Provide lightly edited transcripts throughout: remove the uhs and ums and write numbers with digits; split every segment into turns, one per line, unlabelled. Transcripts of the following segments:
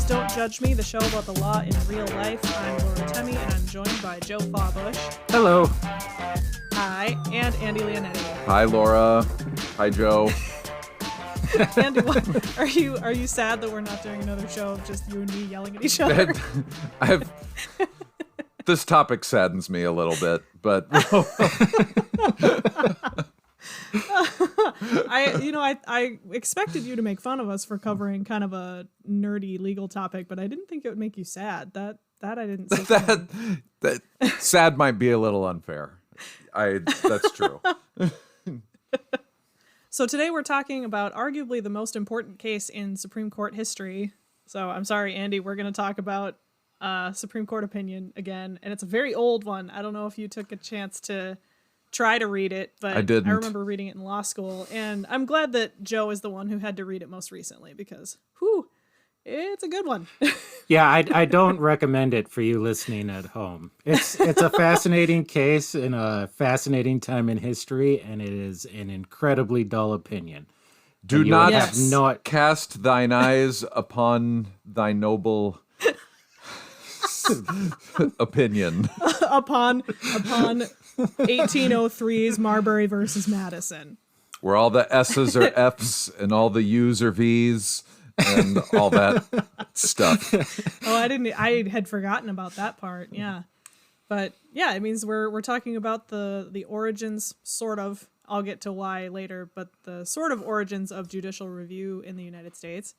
is Don't Judge Me, the show about the law in real life. I'm Laura Temmie, and I'm joined by Joe Fawbush.
Hello.
Hi, and Andy Leonetti.
Hi, Laura. Hi, Joe.
Andy, what, are you sad that we're not doing another show of just you and me yelling at each other?
This topic saddens me a little bit, but
I expected you to make fun of us for covering kind of a nerdy legal topic, but I didn't think it would make you sad. That I didn't see.
that sad might be a little unfair. That's true.
So today we're talking about arguably the most important case in Supreme Court history. So I'm sorry, Andy, we're going to talk about Supreme Court opinion again, and it's a very old one. I don't know if you took a chance to try to read it, but
I didn't.
I remember reading it in law school, and I'm glad that Joe is the one who had to read it most recently because, it's a good one.
Yeah, I don't recommend it for you listening at home. It's a fascinating case in a fascinating time in history, and it is an incredibly dull opinion.
Do not cast thine eyes upon thy noble opinion.
upon 1803's Marbury versus Madison.
Where all the S's are F's and all the U's are V's and all that stuff.
Oh, I had forgotten about that part. Yeah. But yeah, it means we're talking about the origins, sort of. I'll get to why later, but the sort of origins of judicial review in the United States.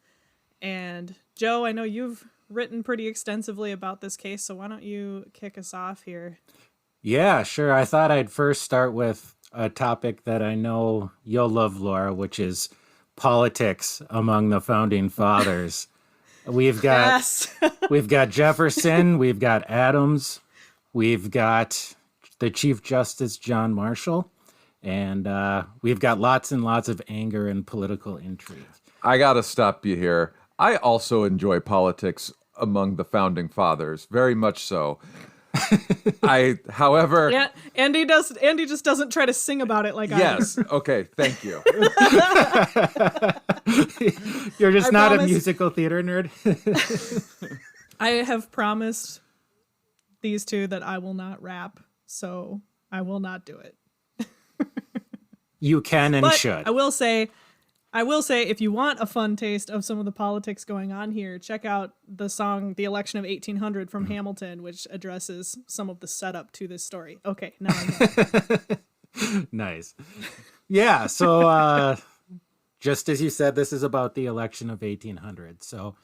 And Joe, I know you've written pretty extensively about this case, so why don't you kick us off here?
Yeah, sure. I thought I'd first start with a topic that I know you'll love, Laura, which is politics among the founding fathers. We've got Jefferson, we've got Adams, we've got the Chief Justice John Marshall, and we've got lots and lots of anger and political intrigue.
I gotta stop you here. I also enjoy politics among the founding fathers, very much so. However,
yeah, Andy just doesn't try to sing about it like I do.
Yes. Okay. Thank you.
You're just not a musical theater nerd.
I have promised these two that I will not rap, so I will not do it.
You can and should.
I will say, if you want a fun taste of some of the politics going on here, check out the song "The Election of 1800" from Hamilton, which addresses some of the setup to this story. Okay, now I know.
Nice. Yeah, so just as you said, this is about the election of 1800. So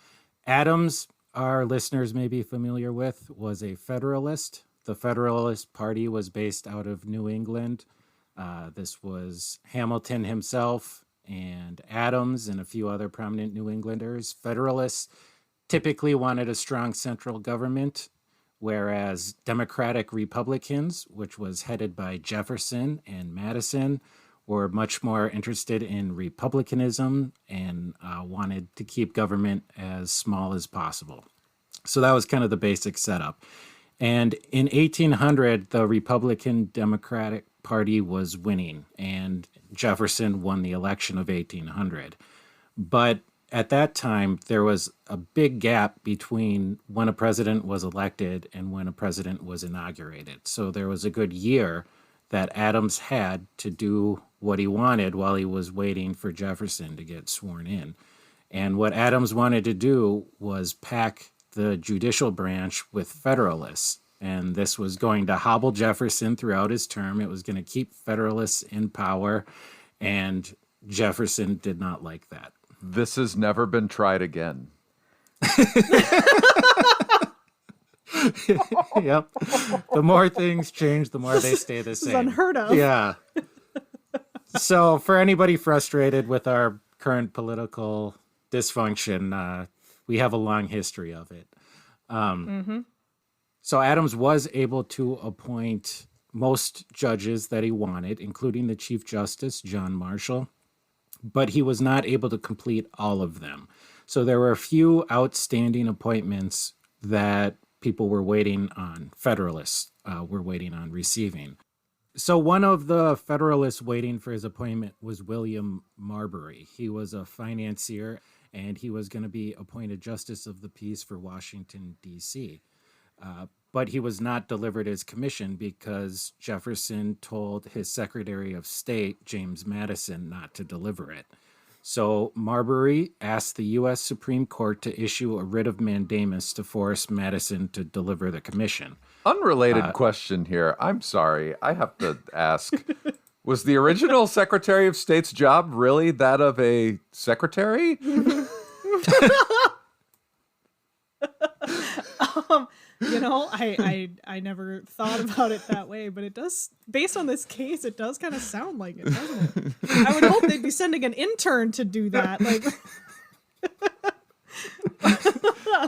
Adams, our listeners may be familiar with, was a Federalist. The Federalist Party was based out of New England. This was Hamilton himself and Adams and a few other prominent New Englanders. Federalists typically wanted a strong central government, whereas Democratic Republicans, which was headed by Jefferson and Madison, were much more interested in republicanism and wanted to keep government as small as possible. So that was kind of the basic setup. And in 1800, the Republican Democratic Party was winning, and Jefferson won the election of 1800. But at that time, there was a big gap between when a president was elected and when a president was inaugurated. So there was a good year that Adams had to do what he wanted while he was waiting for Jefferson to get sworn in. And what Adams wanted to do was pack the judicial branch with Federalists. And this was going to hobble Jefferson throughout his term. It was going to keep Federalists in power. And Jefferson did not like that.
This has never been tried again.
Yep. The more things change, the more they stay the same.
This is unheard of.
Yeah. So for anybody frustrated with our current political dysfunction, we have a long history of it. So Adams was able to appoint most judges that he wanted, including the Chief Justice, John Marshall, but he was not able to complete all of them. So there were a few outstanding appointments that people were waiting on, Federalists were waiting on receiving. So one of the Federalists waiting for his appointment was William Marbury. He was a financier, and he was going to be appointed Justice of the Peace for Washington, D.C. But he was not delivered his commission because Jefferson told his Secretary of State, James Madison, not to deliver it. So Marbury asked the U.S. Supreme Court to issue a writ of mandamus to force Madison to deliver the commission.
Unrelated question here. I'm sorry. I have to ask. Was the original Secretary of State's job really that of a secretary?
I never thought about it that way, but it does, based on this case, it does kind of sound like it, doesn't it? I would hope they'd be sending an intern to do that. Like,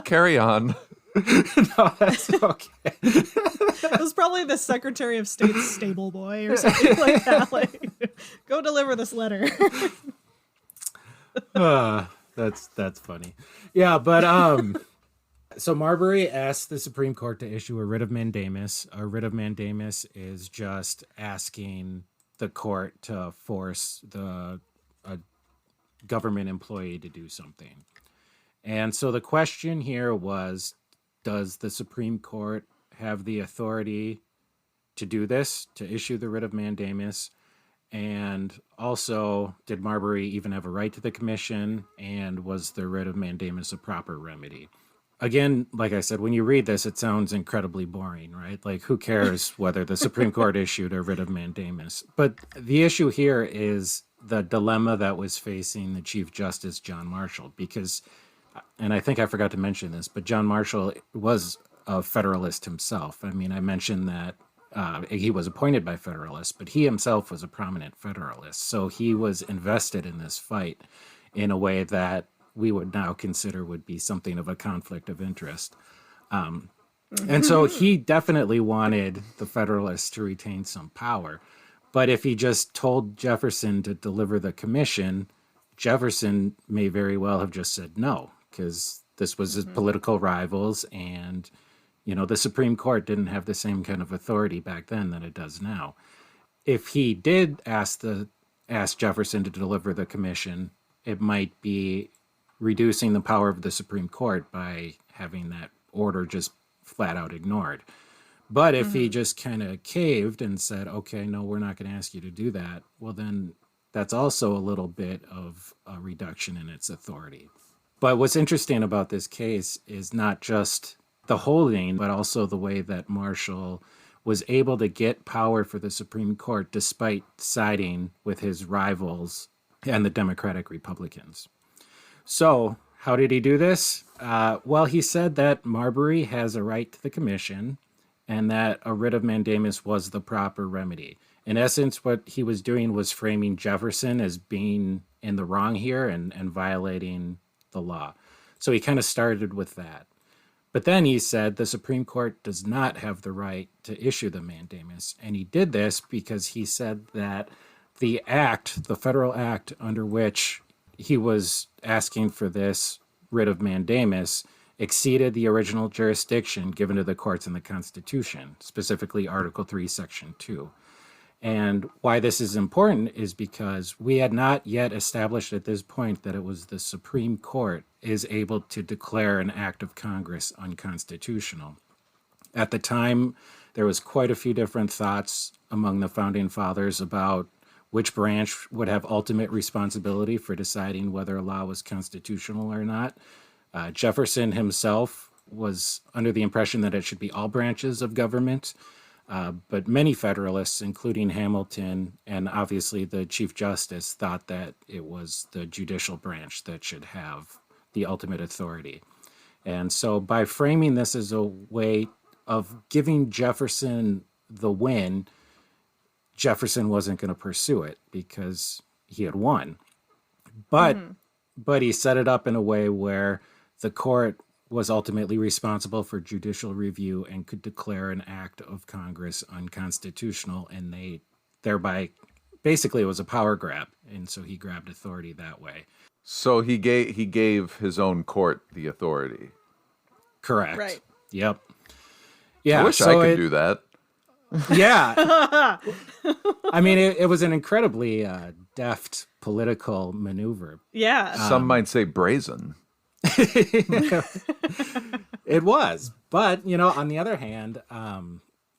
Carry on.
No, that's okay.
it was probably the Secretary of State's stable boy or something like that. Like, go deliver this letter.
That's funny. Yeah, but so Marbury asked the Supreme Court to issue a writ of mandamus. A writ of mandamus is just asking the court to force a government employee to do something. And so the question here was, does the Supreme Court have the authority to do this, to issue the writ of mandamus? And also, did Marbury even have a right to the commission? And was the writ of mandamus a proper remedy? Again, like I said, when you read this, it sounds incredibly boring, right? Like, who cares whether the Supreme Court issued a writ of mandamus? But the issue here is the dilemma that was facing the Chief Justice, John Marshall, because, and I think I forgot to mention this, but John Marshall was a Federalist himself. I mean, I mentioned that he was appointed by Federalists, but he himself was a prominent Federalist. So he was invested in this fight in a way that we would now consider would be something of a conflict of interest. And so he definitely wanted the Federalists to retain some power. But if he just told Jefferson to deliver the commission, Jefferson may very well have just said no, because this was his political rivals, and the Supreme Court didn't have the same kind of authority back then that it does now. If he did ask Jefferson to deliver the commission, it might be reducing the power of the Supreme Court by having that order just flat out ignored. But if he just kind of caved and said, okay, no, we're not going to ask you to do that, well, then that's also a little bit of a reduction in its authority. But what's interesting about this case is not just the holding, but also the way that Marshall was able to get power for the Supreme Court despite siding with his rivals and the Democratic Republicans. So how did he do this? Well, he said that Marbury has a right to the commission and that a writ of mandamus was the proper remedy. In essence, what he was doing was framing Jefferson as being in the wrong here and violating the law. So he kind of started with that. But then he said the Supreme Court does not have the right to issue the mandamus. And he did this because he said that the federal act under which he was asking for this writ of mandamus exceeded the original jurisdiction given to the courts in the Constitution, specifically Article 3, Section 2. And why this is important is because we had not yet established at this point that it was the Supreme Court is able to declare an act of Congress unconstitutional. At the time, there was quite a few different thoughts among the Founding Fathers about which branch would have ultimate responsibility for deciding whether a law was constitutional or not. Jefferson himself was under the impression that it should be all branches of government, but many Federalists, including Hamilton and obviously the Chief Justice, thought that it was the judicial branch that should have the ultimate authority. And so by framing this as a way of giving Jefferson the win, Jefferson wasn't going to pursue it because he had won. But he set it up in a way where the court was ultimately responsible for judicial review and could declare an act of Congress unconstitutional, and they thereby, basically it was a power grab, and so he grabbed authority that way.
So he gave his own court the authority.
Correct.
Right.
Yep. Yeah.
I wish I could do that.
Yeah. I mean, it was an incredibly deft political maneuver.
Yeah.
Some might say brazen.
It was. But, on the other hand,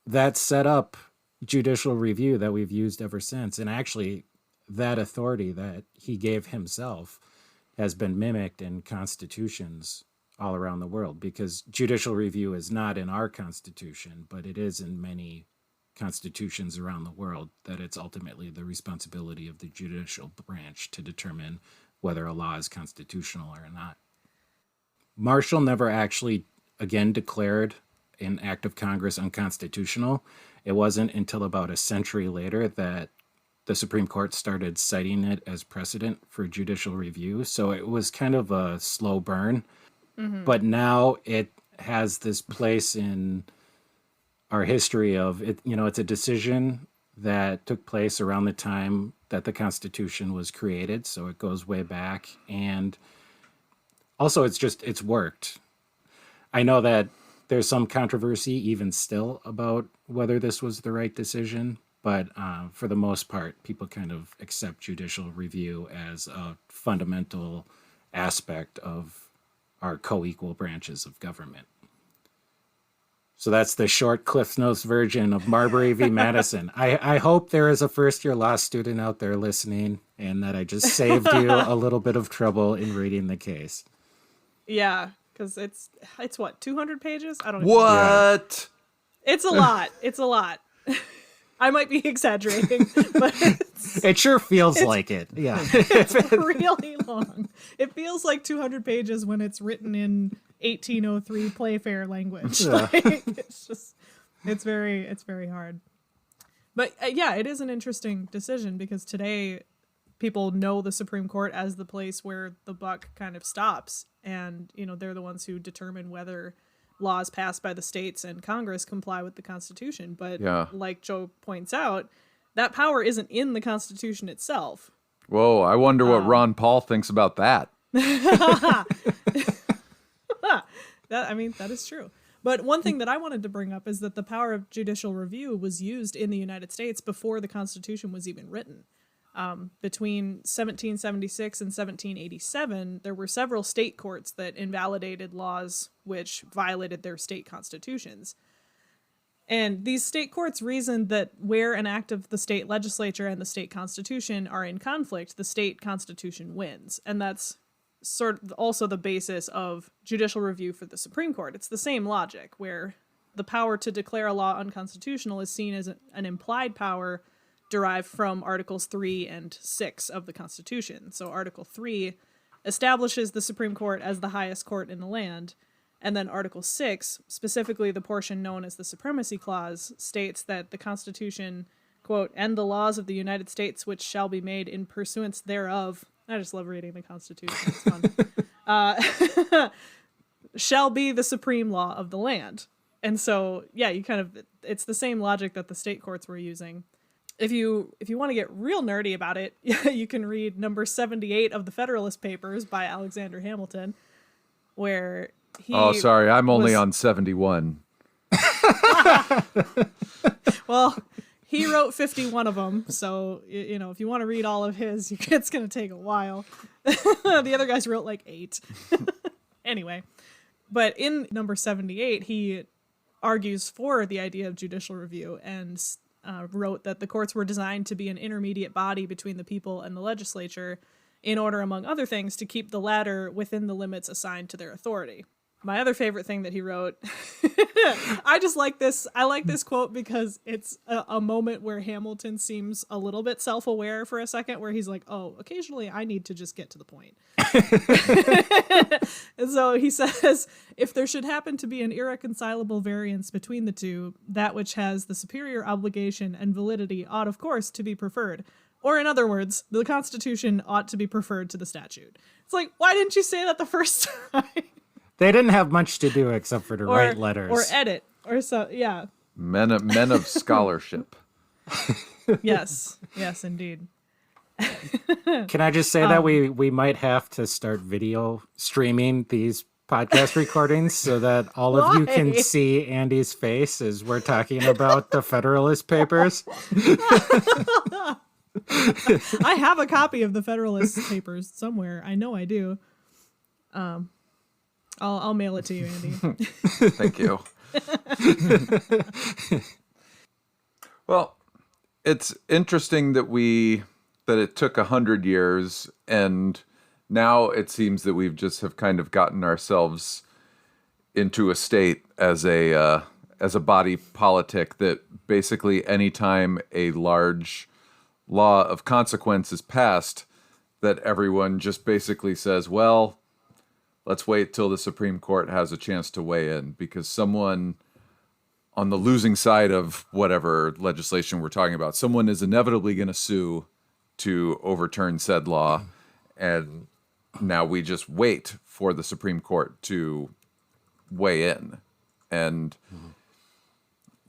that set up judicial review that we've used ever since. And actually, that authority that he gave himself has been mimicked in constitutions all around the world, because judicial review is not in our constitution, but it is in many constitutions around the world, that it's ultimately the responsibility of the judicial branch to determine whether a law is constitutional or not. Marshall never actually, again, declared an act of Congress unconstitutional. It wasn't until about a century later that the Supreme Court started citing it as precedent for judicial review. So it was kind of a slow burn. Mm-hmm. But now it has this place in our history of it. It's a decision that took place around the time that the Constitution was created. So it goes way back. And also it's worked. I know that there's some controversy even still about whether this was the right decision, but for the most part, people kind of accept judicial review as a fundamental aspect of our co-equal branches of government. So that's the short Cliff Notes version of Marbury v. Madison. I hope there is a first-year law student out there listening, and that I just saved you a little bit of trouble in reading the case.
Yeah, because it's what, 200 pages? I don't know.
What?
It's a lot. It's a lot. I might be exaggerating, but
it sure feels like it. Yeah.
It's really long. It feels like 200 pages when it's written in 1803 Playfair language.
Yeah.
It's very hard. But yeah, it is an interesting decision, because today people know the Supreme Court as the place where the buck kind of stops. And, they're the ones who determine whether laws passed by the states and Congress comply with the Constitution. But like Joe points out, that power isn't in the Constitution itself.
Whoa, I wonder what Ron Paul thinks about that.
That is true. But one thing that I wanted to bring up is that the power of judicial review was used in the United States before the Constitution was even written. Between 1776 and 1787, there were several state courts that invalidated laws which violated their state constitutions. And these state courts reasoned that where an act of the state legislature and the state constitution are in conflict, the state constitution wins. And that's sort of also the basis of judicial review for the Supreme Court. It's the same logic, where the power to declare a law unconstitutional is seen as an implied power derived from Articles 3 and 6 of the Constitution. So Article 3 establishes the Supreme Court as the highest court in the land, and then Article 6, specifically the portion known as the Supremacy Clause, states that the Constitution, quote, "and the laws of the United States which shall be made in pursuance thereof," I just love reading the Constitution, it's fun, "shall be the supreme law of the land." And so, yeah, it's the same logic that the state courts were using. If you want to get real nerdy about it, you can read number 78 of the Federalist Papers by Alexander Hamilton, where he...
Oh, sorry, I'm only on 71.
Well, he wrote 51 of them, so, if you want to read all of his, it's going to take a while. The other guys wrote like 8. Anyway, but in number 78, he argues for the idea of judicial review and wrote that the courts were designed to be an intermediate body between the people and the legislature in order, among other things, to keep the latter within the limits assigned to their authority. My other favorite thing that he wrote, I just like this. I like this quote because it's a moment where Hamilton seems a little bit self-aware for a second, where he's like, oh, occasionally I need to just get to the point. And so he says, if there should happen to be an irreconcilable variance between the two, that which has the superior obligation and validity ought, of course, to be preferred. Or in other words, the Constitution ought to be preferred to the statute. It's like, why didn't you say that the first time?
They didn't have much to do except for to write letters.
Or edit. Or so, yeah.
Men of scholarship.
Yes, indeed.
Can I just say that we might have to start video streaming these podcast recordings so that all of you can see Andy's face as we're talking about the Federalist Papers?
I have a copy of the Federalist Papers somewhere. I know I do. I'll mail it to you, Andy.
Thank you. Well, it's interesting that it took 100 years, and now it seems that we've just have kind of gotten ourselves into a state as a body politic that basically anytime a large law of consequence is passed, that everyone just basically says, well, let's wait till the Supreme Court has a chance to weigh in, because someone on the losing side of whatever legislation we're talking about, someone is inevitably going to sue to overturn said law. And now we just wait for the Supreme Court to weigh in. And,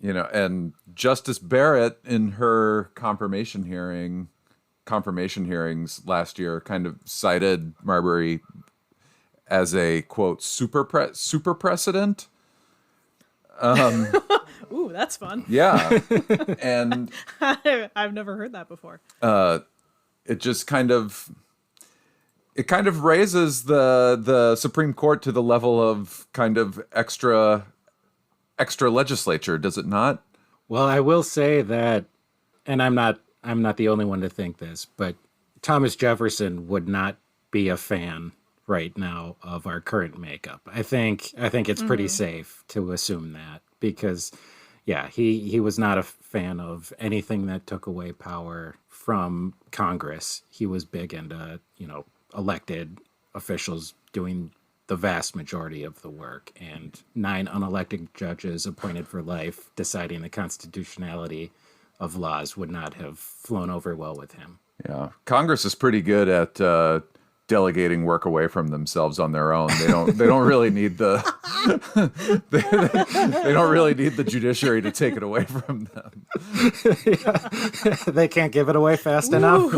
and Justice Barrett in her confirmation hearings last year kind of cited Marbury as a, quote, super precedent.
Ooh, that's fun.
Yeah. And
I've never heard that before.
It just kind of raises the Supreme Court to the level of kind of extra legislature, does it not?
Well, I will say that, and I'm not the only one to think this, but Thomas Jefferson would not be a fan right now of our current makeup. I think it's pretty safe to assume that, because yeah, he was not a fan of anything that took away power from Congress. He was big into, elected officials doing the vast majority of the work, and 9 unelected judges appointed for life deciding the constitutionality of laws would not have flown over well with him.
Yeah. Congress is pretty good at delegating work away from themselves on their own. They don't really need the they don't really need the judiciary to take it away from them.
Yeah. They can't give it away fast enough.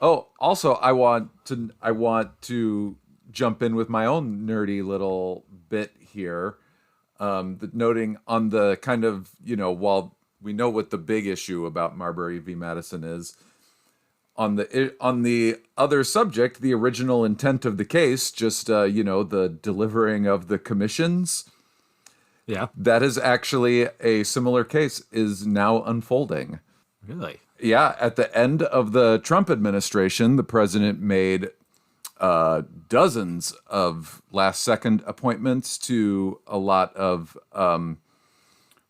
Also, I want to jump in with my own nerdy little bit here, noting on the kind of, while we know what the big issue about Marbury v. Madison is, on the other subject, the original intent of the case, just the delivering of the commissions.
Yeah,
that is actually a similar case is now unfolding.
Really?
Yeah, at the end of the Trump administration, the president made dozens of last-second appointments to a lot of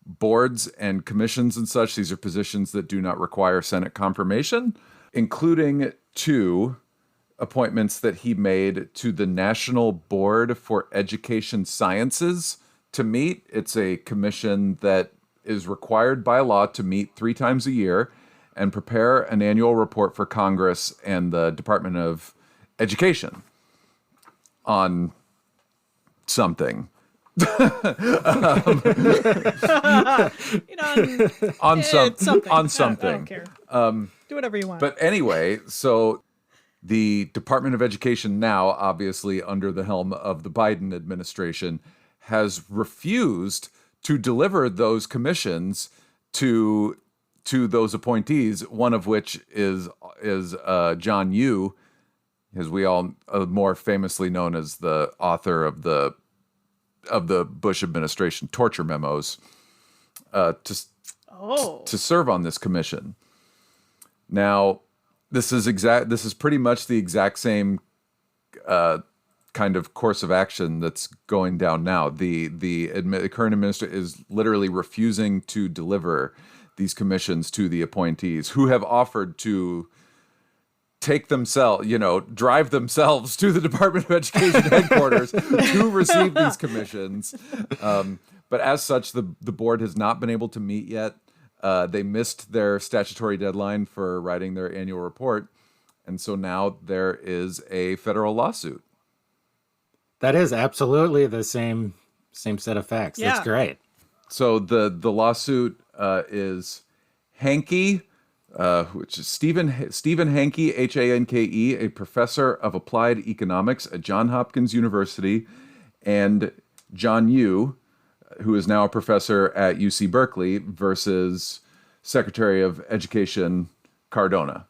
boards and commissions and such. These are positions that do not require Senate confirmation, including 2 appointments that he made to the National Board for Education Sciences to meet. It's a commission that is required by law to meet 3 times a year and prepare an annual report for Congress and the Department of Education on something. On something.
I don't care. Do whatever you want.
But anyway, so the Department of Education now, obviously under the helm of the Biden administration, has refused to deliver those commissions to those appointees, one of which is John Yoo, as we all more famously known as the author of the Bush administration torture memos, to serve on this commission. Now, this is pretty much the exact same kind of course of action that's going down now. The current administration is literally refusing to deliver these commissions to the appointees, who have offered to take themselves, drive themselves to the Department of Education headquarters to receive these commissions. But as such, the board has not been able to meet yet. They missed their statutory deadline for writing their annual report. And so now there is a federal lawsuit.
That is absolutely the same set of facts.
Yeah.
That's great.
So the lawsuit is Hanke, which is Stephen Hanke, Hanke, a professor of applied economics at Johns Hopkins University, and John Yoo, who is now a professor at UC Berkeley, versus Secretary of Education Cardona.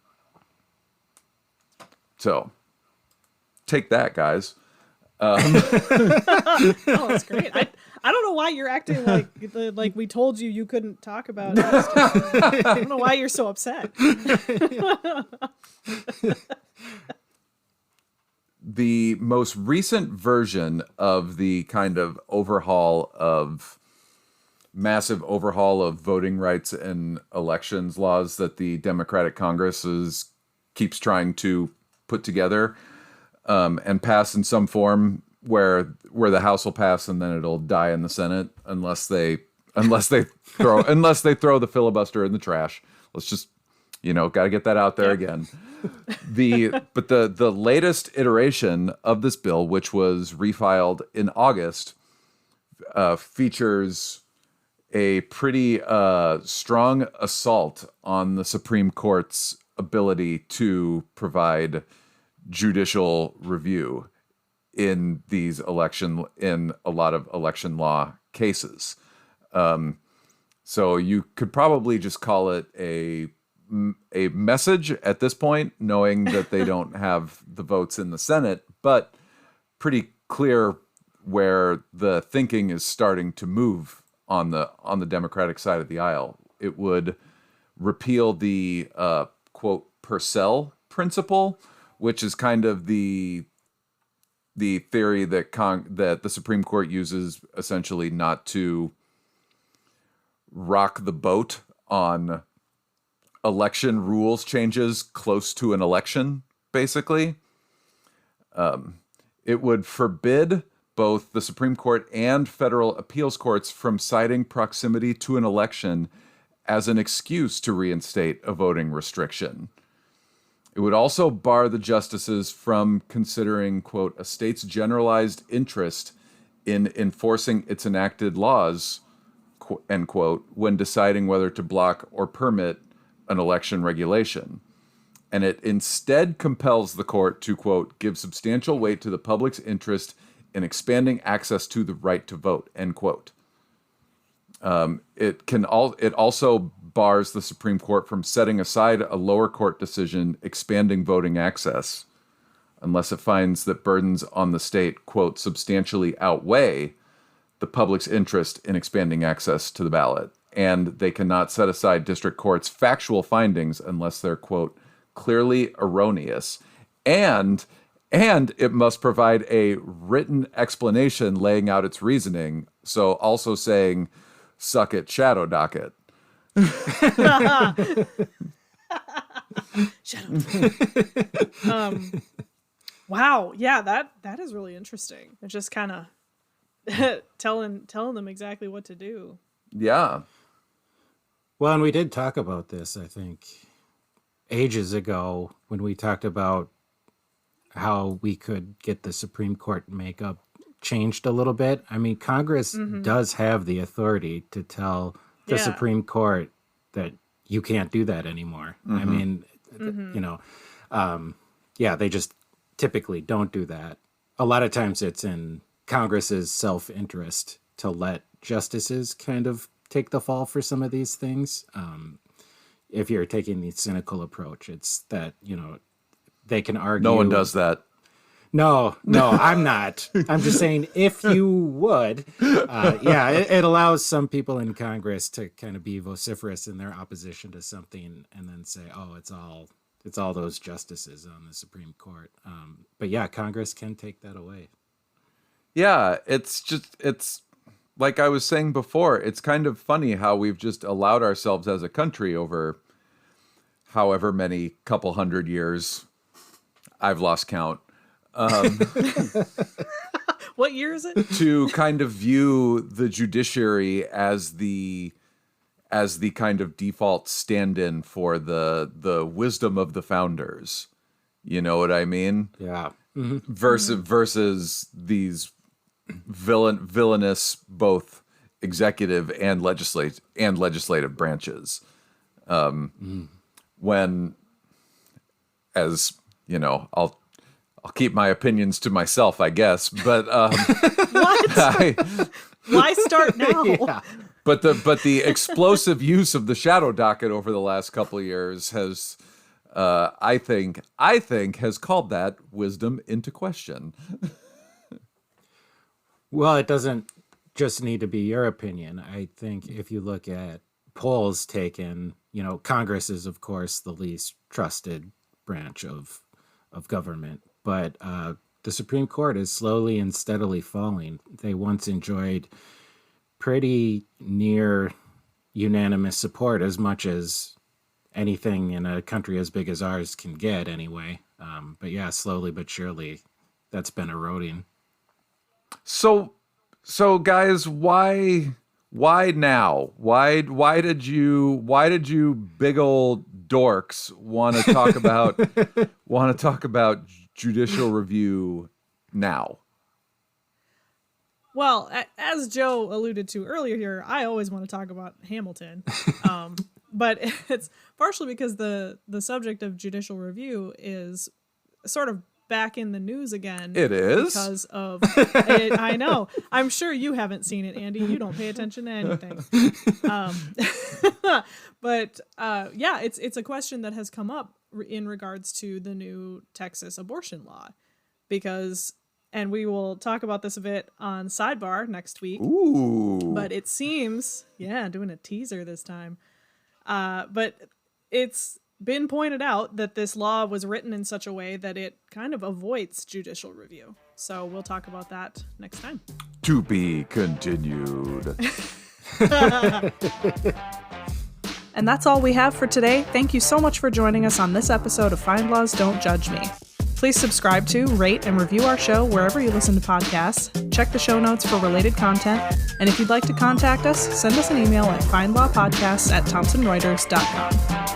So, take that, guys.
Oh, that's great. I don't know why you're acting like we told you couldn't talk about it. I don't know why you're so upset.
The most recent version of the kind of massive overhaul of voting rights and elections laws that the Democratic Congress keeps trying to put together and pass in some form where the House will pass and then it'll die in the Senate unless they throw the filibuster in the trash. Let's just, got to get that out there again. But the latest iteration of this bill, which was refiled in August, features a pretty strong assault on the Supreme Court's ability to provide judicial review in a lot of election law cases. So you could probably just call it a message at this point, knowing that they don't have the votes in the Senate, but pretty clear where the thinking is starting to move on the Democratic side of the aisle. It would repeal the quote Purcell principle, which is kind of the theory that the Supreme Court uses essentially not to rock the boat on election rules changes close to an election, basically. It would forbid both the Supreme Court and federal appeals courts from citing proximity to an election as an excuse to reinstate a voting restriction. It would also bar the justices from considering, quote, a state's generalized interest in enforcing its enacted laws, end quote, when deciding whether to block or permit an election regulation. And it instead compels the court to, quote, give substantial weight to the public's interest in expanding access to the right to vote, end quote. It also bars the Supreme Court from setting aside a lower court decision expanding voting access unless it finds that burdens on the state, quote, substantially outweigh the public's interest in expanding access to the ballot. And they cannot set aside district court's factual findings unless they're, quote, clearly erroneous. And it must provide a written explanation laying out its reasoning. So also saying, suck it, shadow docket.
Wow. Yeah, that is really interesting. It's just kind of telling them exactly what to do.
Yeah.
Well, and we did talk about this, I think, ages ago when we talked about how we could get the Supreme Court makeup changed a little bit. I mean, Congress does have the authority to tell the Supreme Court that you can't do that anymore. I mean, they just typically don't do that. A lot of times it's in Congress's self-interest to let justices kind of take the fall for some of these things. If you're taking the cynical approach, it's that, they can argue.
No one does that.
No, I'm not. I'm just saying if you would, it allows some people in Congress to kind of be vociferous in their opposition to something and then say, oh, it's all those justices on the Supreme Court. But yeah, Congress can take that away.
Yeah, it's like I was saying before, it's kind of funny how we've just allowed ourselves as a country over however many couple hundred years, I've lost count.
What year is it?
To kind of view the judiciary as the kind of default stand-in for the wisdom of the founders. You know what I mean?
Yeah.
Versus these villainous both executive and legislative branches. When, as you know, I'll keep my opinions to myself, I guess. But
What? Why start now?
Yeah.
But the explosive use of the shadow docket over the last couple of years has, I think, has called that wisdom into question.
Well, it doesn't just need to be your opinion. I think if you look at polls taken, Congress is, of course, the least trusted branch of government, but the Supreme Court is slowly and steadily falling. They once enjoyed pretty near unanimous support, as much as anything in a country as big as ours can get anyway. But yeah, slowly but surely that's been eroding.
So guys, why now? Why did you big old dorks want to talk about judicial review now?
Well, as Joe alluded to earlier here, I always want to talk about Hamilton. But it's partially because the subject of judicial review is sort of back in the news again.
It is?
Because of it, I know. I'm sure you haven't seen it, Andy. You don't pay attention to anything. But yeah, it's a question that has come up in regards to the new Texas abortion law, because, and we will talk about this a bit on Sidebar next week.
Ooh.
But it seems, doing a teaser this time. But it's been pointed out that this law was written in such a way that it kind of avoids judicial review. So we'll talk about that next time.
To be continued.
And that's all we have for today. Thank you so much for joining us on this episode of Find Laws, Don't Judge Me. Please subscribe to, rate, and review our show wherever you listen to podcasts. Check the show notes for related content. And if you'd like to contact us, send us an email at findlawpodcasts@thomsonreuters.com.